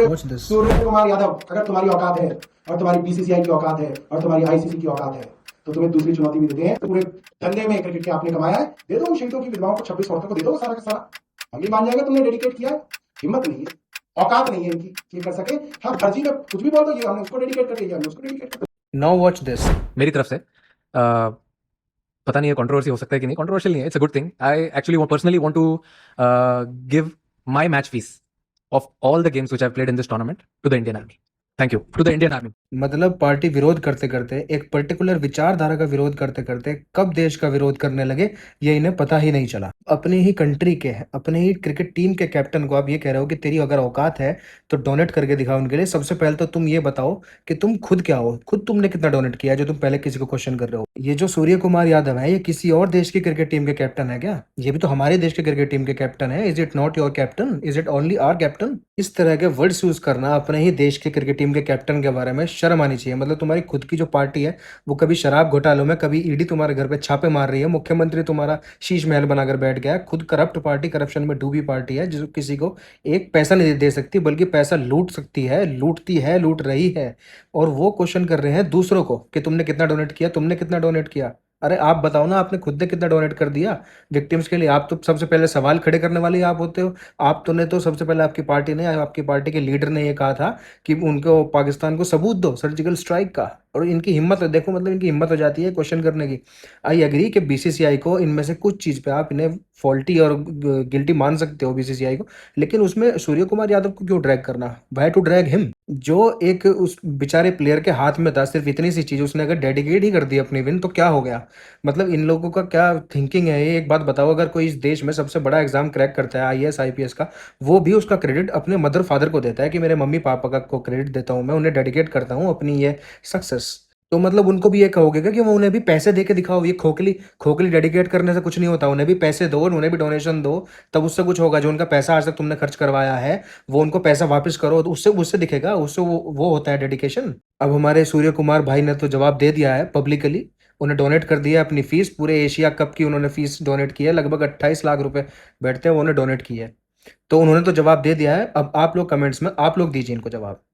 Watch this. Surya Kumar Yadav, अगर तुम्हारी औकात है और तुम्हारी बीसीसीआई की औकात है और तुम्हारी आईसीसी की औकात है तो तुम्हें दूसरी चुनौती भी देते हैं। पूरे धंधे में क्रिकेट के आपने कमाया है, दे दो उन शहीदों की विधवाओं को, 26 औरतों को दे दो सारा का सारा। हम भी मान जाएंगे तुमने डेडिकेट किया है। हिम्मत नहीं है, औकात नहीं है इनकी ये कर सके। हाँ, फर्जी में कुछ भी बोल दो, ये हमने उसको डेडिकेट कर दिया, हमने उसको डेडिकेट कर दिया। Now watch this. मेरी तरफ से पता नहीं है कंट्रोवर्सी हो सकता है कि नहीं, कंट्रोवर्शियल नहीं है, it's a good thing. I actually personally want to give my match fees of all the games which I played in this tournament to the Indian Army. Thank you to the Indian Army. मतलब party विरोध करते करते, एक particular विचारधारा का विरोध करते करते कब देश का विरोध करने लगे ये इन्हें पता ही नहीं चला। अपने ही कंट्री के, अपने ही क्रिकेट टीम के कैप्टन को आप ये कह रहे हो कि तेरी अगर औकात है तो डोनेट करके दिखाओ उनके लिए। सबसे पहले तो तुम ये बताओ कि तुम खुद क्या हो, खुद तुमने कितना डोनेट किया है जो तुम पहले किसी को क्वेश्चन कर रहे हो। ये जो सूर्य कुमार यादव है ये किसी और देश की क्रिकेट टीम के कैप्टन है क्या? ये भी तो हमारे देश के क्रिकेट टीम के कैप्टन है। Is it not your captain? Is it only our captain? इस तरह के वर्ड्स यूज करना अपने ही देश के क्रिकेट टीम के कैप्टन के बारे में शर्म आनी चाहिए। मतलब तुम्हारी खुद की जो पार्टी है वो कभी शराब घोटालों में, कभी ईडी तुम्हारे घर पे छापे मार रही है, मुख्यमंत्री तुम्हारा शीश महल बनाकर बैठ गया है, खुद करप्ट पार्टी, करप्शन में डूबी पार्टी है जो किसी को एक पैसा नहीं दे सकती बल्कि पैसा लूट सकती है, लूटती है, लूट रही है। और वो क्वेश्चन कर रहे हैं दूसरों को कि तुमने कितना डोनेट किया, तुमने कितना डोनेट किया। अरे आप बताओ ना, आपने खुद ने कितना डोनेट कर दिया विक्टिम्स के लिए? आप तो सबसे पहले सवाल खड़े करने वाले ही आप होते हो। आप तो ने तो सबसे पहले, आपकी पार्टी ने, आपकी पार्टी के लीडर ने ये कहा था कि उनको, पाकिस्तान को सबूत दो सर्जिकल स्ट्राइक का। और इनकी हिम्मत देखो, मतलब इनकी हिम्मत हो जाती है क्वेश्चन करने की। आई एग्री कि बीसीसीआई को इनमें से कुछ चीज़ पे आप इन्हें फॉल्टी और गिल्टी मान सकते हो बीसीसीआई को, लेकिन उसमें सूर्य कुमार यादव को क्यों ड्रैग करना? Why to drag him? जो एक उस बेचारे प्लेयर के हाथ में था, सिर्फ इतनी सी चीज़ उसने अगर डेडिकेट ही कर दी अपनी विन तो क्या हो गया? मतलब इन लोगों का क्या थिंकिंग है ये? एक बात बताओ, अगर कोई इस देश में सबसे बड़ा एग्जाम क्रैक करता है आईएएस आईपीएस का, वो भी उसका क्रेडिट अपने मदर फादर को देता है कि मेरे मम्मी पापा का को क्रेडिट देता हूँ मैं, उन्हें डेडिकेट करता हूँ अपनी ये सक्सेस। तो मतलब उनको भी ये कहोगे क्या कि वो उन्हें भी पैसे दे के दिखाओ? ये खोखली खोखली डेडिकेट करने से कुछ नहीं होता, उन्हें भी पैसे दो, उन्हें भी डोनेशन दो, तब उससे कुछ होगा। जो उनका पैसा आज तक तुमने खर्च करवाया है वो उनको पैसा वापस करो, तो उससे उससे दिखेगा, उससे वो होता है डेडिकेशन। अब हमारे सूर्य कुमार भाई ने तो जवाब दे दिया है पब्लिकली। उन्हें डोनेट कर दिया अपनी फीस, पूरे एशिया कप की उन्होंने फीस डोनेट की है, लगभग 28 लाख रुपए बैठते हैं वो उन्होंने डोनेट की है। तो उन्होंने तो जवाब दे दिया है। अब आप लोग कमेंट्स में आप लोग दीजिए इनको जवाब।